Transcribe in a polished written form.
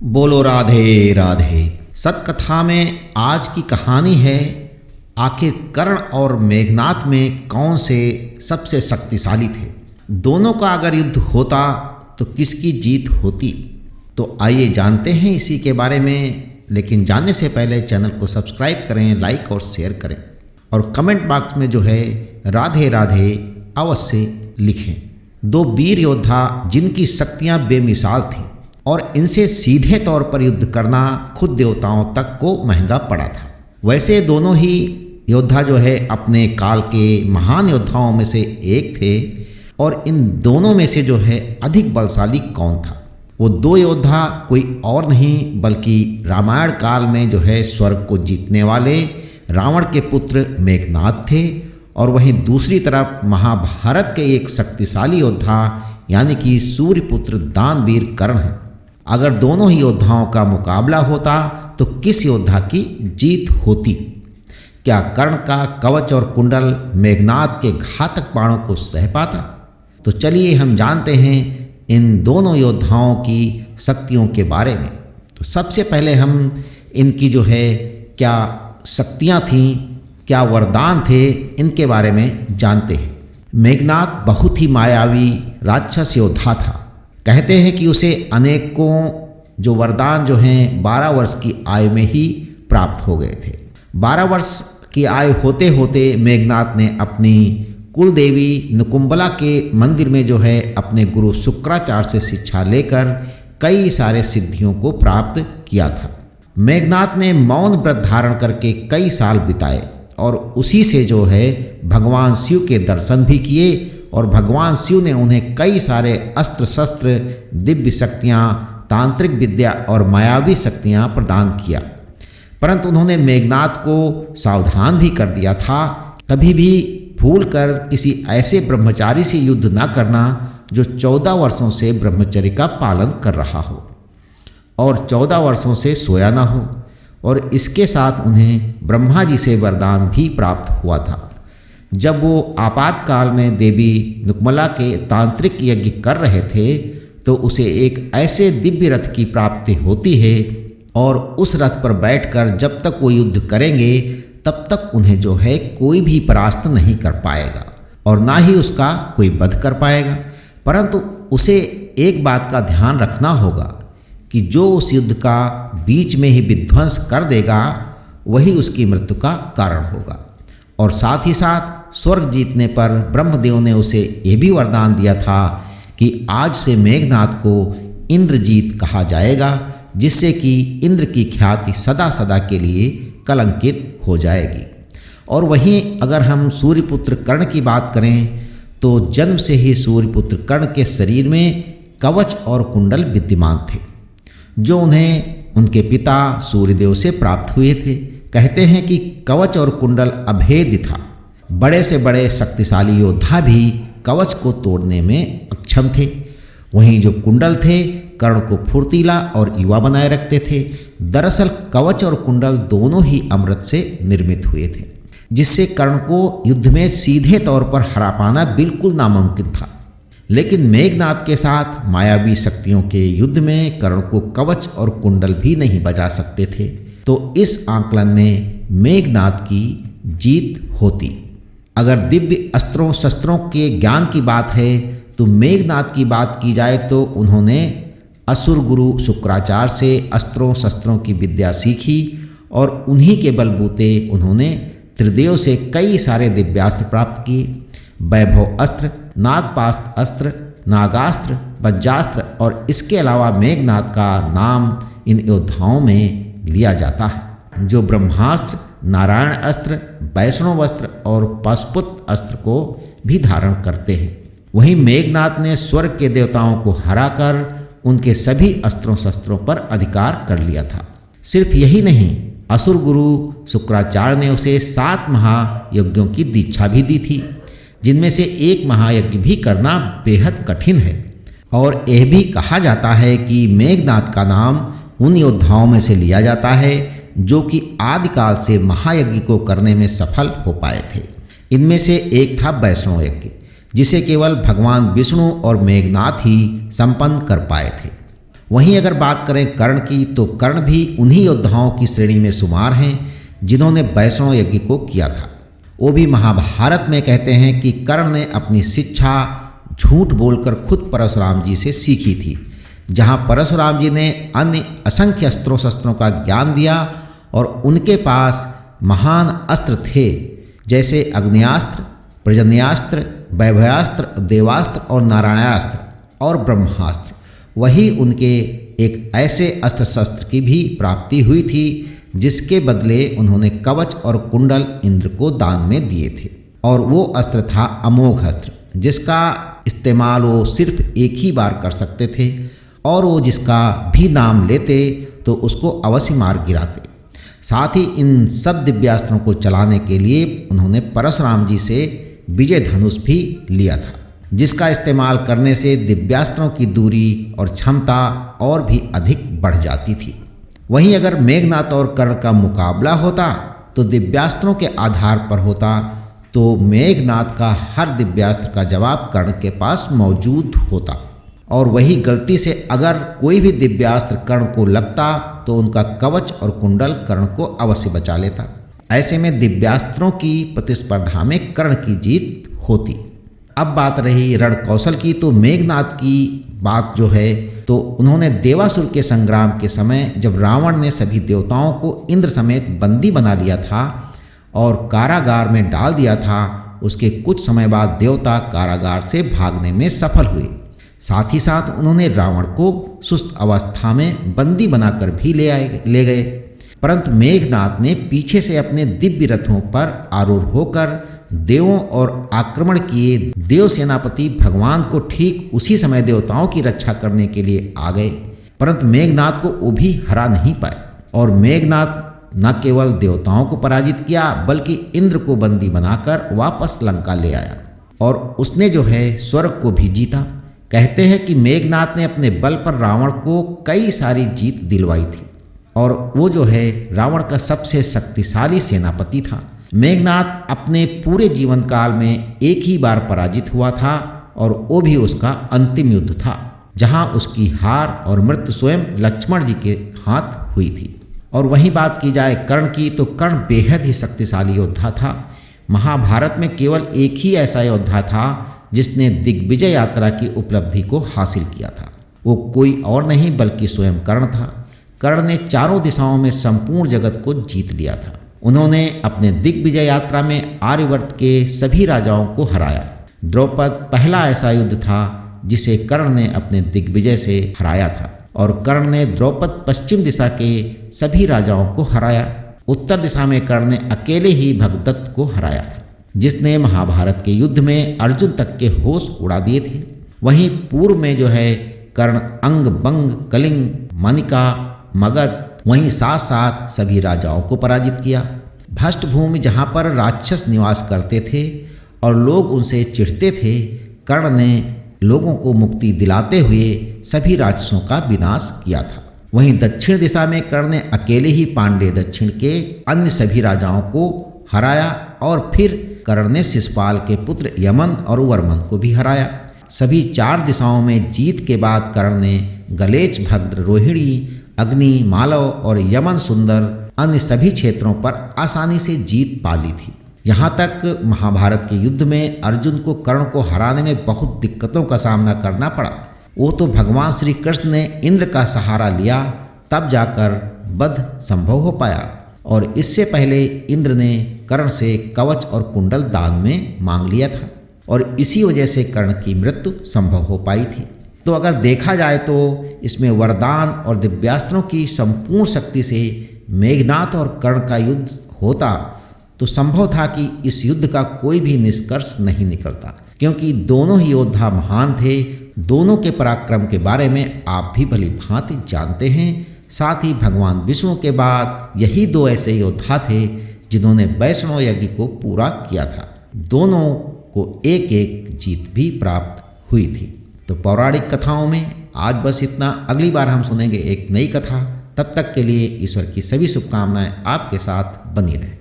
बोलो राधे राधे। सतकथा में आज की कहानी है, आखिर कर्ण और मेघनाद में कौन से सबसे शक्तिशाली थे। दोनों का अगर युद्ध होता तो किसकी जीत होती। तो आइए जानते हैं इसी के बारे में। लेकिन जानने से पहले चैनल को सब्सक्राइब करें, लाइक और शेयर करें और कमेंट बॉक्स में जो है राधे राधे अवश्य लिखें। दो वीर योद्धा जिनकी शक्तियां बेमिसाल थीं और इनसे सीधे तौर पर युद्ध करना खुद देवताओं तक को महंगा पड़ा था। वैसे दोनों ही योद्धा जो है अपने काल के महान योद्धाओं में से एक थे और इन दोनों में से जो है अधिक बलशाली कौन था। वो दो योद्धा कोई और नहीं बल्कि रामायण काल में जो है स्वर्ग को जीतने वाले रावण के पुत्र मेघनाद थे और वहीं दूसरी तरफ महाभारत के एक शक्तिशाली योद्धा यानी कि सूर्यपुत्र दानवीर कर्ण हैं। अगर दोनों ही योद्धाओं का मुकाबला होता तो किस योद्धा की जीत होती। क्या कर्ण का कवच और कुंडल मेघनाद के घातक बाणों को सह पाता। तो चलिए हम जानते हैं इन दोनों योद्धाओं की शक्तियों के बारे में। तो सबसे पहले हम इनकी जो है क्या शक्तियाँ थीं, क्या वरदान थे, इनके बारे में जानते हैं। मेघनाद बहुत ही मायावी राक्षस योद्धा था। कहते हैं कि उसे अनेकों जो वरदान जो हैं 12 वर्ष की आयु में ही प्राप्त हो गए थे। 12 वर्ष की आयु होते होते मेघनाद ने अपनी कुल देवी नुकुंबला के मंदिर में जो है अपने गुरु शुक्राचार्य से शिक्षा लेकर कई सारे सिद्धियों को प्राप्त किया था। मेघनाद ने मौन व्रत धारण करके कई साल बिताए और उसी से जो है भगवान शिव के दर्शन भी किए और भगवान शिव ने उन्हें कई सारे अस्त्र शस्त्र, दिव्य शक्तियाँ, तांत्रिक विद्या और मायावी शक्तियाँ प्रदान किया। परंतु उन्होंने मेघनाद को सावधान भी कर दिया था, कभी भी भूलकर किसी ऐसे ब्रह्मचारी से युद्ध न करना जो 14 वर्षों से ब्रह्मचर्य का पालन कर रहा हो और 14 वर्षों से सोया न हो। और इसके साथ उन्हें ब्रह्मा जी से वरदान भी प्राप्त हुआ था। जब वो आपातकाल में देवी नुकमला के तांत्रिक यज्ञ कर रहे थे तो उसे एक ऐसे दिव्य रथ की प्राप्ति होती है और उस रथ पर बैठकर जब तक वो युद्ध करेंगे तब तक उन्हें जो है कोई भी परास्त नहीं कर पाएगा और ना ही उसका कोई वध कर पाएगा। परंतु उसे एक बात का ध्यान रखना होगा कि जो उस युद्ध का बीच में ही विध्वंस कर देगा वही उसकी मृत्यु का कारण होगा। और साथ ही साथ स्वर्ग जीतने पर ब्रह्मदेव ने उसे ये भी वरदान दिया था कि आज से मेघनाद को इंद्रजीत कहा जाएगा, जिससे कि इंद्र की ख्याति सदा सदा के लिए कलंकित हो जाएगी। और वहीं अगर हम सूर्यपुत्र कर्ण की बात करें तो जन्म से ही सूर्यपुत्र कर्ण के शरीर में कवच और कुंडल विद्यमान थे जो उन्हें उनके पिता सूर्यदेव से प्राप्त हुए थे। कहते हैं कि कवच और कुंडल अभेद्य था। बड़े से बड़े शक्तिशाली योद्धा भी कवच को तोड़ने में अक्षम थे। वहीं जो कुंडल थे कर्ण को फुर्तीला और युवा बनाए रखते थे। दरअसल कवच और कुंडल दोनों ही अमृत से निर्मित हुए थे, जिससे कर्ण को युद्ध में सीधे तौर पर हरा पाना बिल्कुल नामुमकिन था। लेकिन मेघनाद के साथ मायावी शक्तियों के युद्ध में कर्ण को कवच और कुंडल भी नहीं बचा सकते थे। तो इस आंकलन में मेघनाद की जीत होती। अगर दिव्य अस्त्रों शस्त्रों के ज्ञान की बात है तो मेघनाद की बात की जाए तो उन्होंने असुर गुरु शुक्राचार्य से अस्त्रों शस्त्रों की विद्या सीखी और उन्हीं के बलबूते उन्होंने त्रिदेव से कई सारे दिव्यास्त्र प्राप्त किए। वैभव अस्त्र, नागपास्त्र अस्त्र, नागास्त्र, वज्रास्त्र और इसके अलावा मेघनाद का नाम इन योद्धाओं में लिया जाता है जो ब्रह्मास्त्र, नारायण अस्त्र, वैष्णव अस्त्र और पशुपत अस्त्र को भी धारण करते हैं। वहीं मेघनाद ने स्वर्ग के देवताओं को हराकर उनके सभी अस्त्रों शस्त्रों पर अधिकार कर लिया था। सिर्फ यही नहीं, असुर गुरु शुक्राचार्य ने उसे 7 महायज्ञों की दीक्षा भी दी थी, जिनमें से एक महायज्ञ भी करना बेहद कठिन है। और यह भी कहा जाता है कि मेघनाद का नाम उन योद्धाओं में से लिया जाता है जो कि आदिकाल से महायज्ञ को करने में सफल हो पाए थे। इनमें से एक था वैष्णव यज्ञ, जिसे केवल भगवान विष्णु और मेघनाद ही संपन्न कर पाए थे। वहीं अगर बात करें कर्ण की, तो कर्ण भी उन्हीं योद्धाओं की श्रेणी में शुमार हैं जिन्होंने वैष्णव यज्ञ को किया था। वो भी महाभारत में कहते हैं कि कर्ण ने अपनी शिक्षा झूठ बोलकर खुद परशुराम जी से सीखी थी। जहाँ परशुराम जी ने अन्य असंख्य अस्त्रों शस्त्रों का ज्ञान दिया और उनके पास महान अस्त्र थे, जैसे अग्न्यास्त्र, पर्जन्यास्त्र, वैभवास्त्र, देवास्त्र और नारायणास्त्र और ब्रह्मास्त्र, वही उनके एक ऐसे अस्त्र शस्त्र की भी प्राप्ति हुई थी जिसके बदले उन्होंने कवच और कुंडल इंद्र को दान में दिए थे। और वो अस्त्र था अमोघ अस्त्र, जिसका इस्तेमाल वो सिर्फ एक ही बार कर सकते थे और वो जिसका भी नाम लेते तो उसको अवश्य मार गिराते। साथ ही इन सब दिव्यास्त्रों को चलाने के लिए उन्होंने परशुराम जी से विजय धनुष भी लिया था, जिसका इस्तेमाल करने से दिव्यास्त्रों की दूरी और क्षमता और भी अधिक बढ़ जाती थी। वहीं अगर मेघनाद और कर्ण का मुकाबला होता तो दिव्यास्त्रों के आधार पर होता, तो मेघनाद का हर दिव्यास्त्र का जवाब कर्ण के पास मौजूद होता, और वही गलती से अगर कोई भी दिव्यास्त्र कर्ण को लगता तो उनका कवच और कुंडल कर्ण को अवश्य बचा लेता। ऐसे में दिव्यास्त्रों की प्रतिस्पर्धा में कर्ण की जीत होती। अब बात रही रण कौशल की, तो मेघनाद की बात जो है, तो उन्होंने देवासुर के संग्राम के समय जब रावण ने सभी देवताओं को इंद्र समेत बंदी बना लिया था और कारागार में डाल दिया था, उसके कुछ समय बाद देवता कारागार से भागने में सफल हुए। साथ ही साथ उन्होंने रावण को सुस्त अवस्था में बंदी बनाकर भी ले गए, परंतु मेघनाद ने पीछे से अपने दिव्य रथों पर आरूढ़ होकर देवों और आक्रमण किए देव सेनापति भगवान को ठीक उसी समय देवताओं की रक्षा करने के लिए आ गए, परंतु मेघनाद को वो भी हरा नहीं पाए। और मेघनाद न केवल देवताओं को पराजित किया बल्कि इंद्र को बंदी बनाकर वापस लंका ले आया और उसने जो है स्वर्ग को भी जीता। कहते हैं कि मेघनाद ने अपने बल पर रावण को कई सारी जीत दिलवाई थी और वो जो है रावण का सबसे शक्तिशाली सेनापति था। मेघनाद अपने पूरे जीवन काल में एक ही बार पराजित हुआ था और वो भी उसका अंतिम युद्ध था, जहां उसकी हार और मृत्यु स्वयं लक्ष्मण जी के हाथ हुई थी। और वहीं बात की जाए कर्ण की, तो कर्ण बेहद ही शक्तिशाली योद्धा था। महाभारत में केवल एक ही ऐसा योद्धा था जिसने दिग्विजय यात्रा की उपलब्धि को हासिल किया था। वो कोई और नहीं बल्कि स्वयं कर्ण था। कर्ण ने चारों दिशाओं में संपूर्ण जगत को जीत लिया था। उन्होंने अपने दिग्विजय यात्रा में आर्यवर्त के सभी राजाओं को हराया। द्रौपद पहला ऐसा युद्ध था जिसे कर्ण ने अपने दिग्विजय से हराया था और कर्ण ने द्रौपद पश्चिम दिशा के सभी राजाओं को हराया। उत्तर दिशा में कर्ण ने अकेले ही भगदत्त को हराया था, जिसने महाभारत के युद्ध में अर्जुन तक के होश उड़ा दिए थे। वहीं पूर्व में जो है कर्ण अंग, बंग, कलिंग, मनिका, मगध, वहीं साथ साथ सभी राजाओं को पराजित किया। भ्रष्ट भूमि जहाँ पर राक्षस निवास करते थे और लोग उनसे चिढ़ते थे, कर्ण ने लोगों को मुक्ति दिलाते हुए सभी राक्षसों का विनाश किया था। वहीं दक्षिण दिशा में कर्ण ने अकेले ही पांडे दक्षिण के अन्य सभी राजाओं को हराया और फिर कर्ण ने शिशुपाल के पुत्र यमन और वर्मन को भी हराया। सभी चार दिशाओं में जीत के बाद कर्ण ने गलेच, भद्र, रोहिणी, अग्नि, मालव और यमन सुंदर अन्य सभी क्षेत्रों पर आसानी से जीत पा ली थी। यहाँ तक महाभारत के युद्ध में अर्जुन को कर्ण को हराने में बहुत दिक्कतों का सामना करना पड़ा। वो तो भगवान श्री कृष्ण ने इंद्र का सहारा लिया, तब जाकर वध संभव हो पाया, और इससे पहले इंद्र ने कर्ण से कवच और कुंडल दान में मांग लिया था और इसी वजह से कर्ण की मृत्यु संभव हो पाई थी। तो अगर देखा जाए तो इसमें वरदान और दिव्यास्त्रों की संपूर्ण शक्ति से मेघनाद और कर्ण का युद्ध होता तो संभव था कि इस युद्ध का कोई भी निष्कर्ष नहीं निकलता, क्योंकि दोनों ही योद्धा महान थे। दोनों के पराक्रम के बारे में आप भी भली भांति जानते हैं। साथ ही भगवान विष्णु के बाद यही दो ऐसे योद्धा थे जिन्होंने वैष्णव यज्ञ को पूरा किया था। दोनों को एक एक जीत भी प्राप्त हुई थी। तो पौराणिक कथाओं में आज बस इतना। अगली बार हम सुनेंगे एक नई कथा। तब तक के लिए ईश्वर की सभी शुभकामनाएं आपके साथ बनी रहे।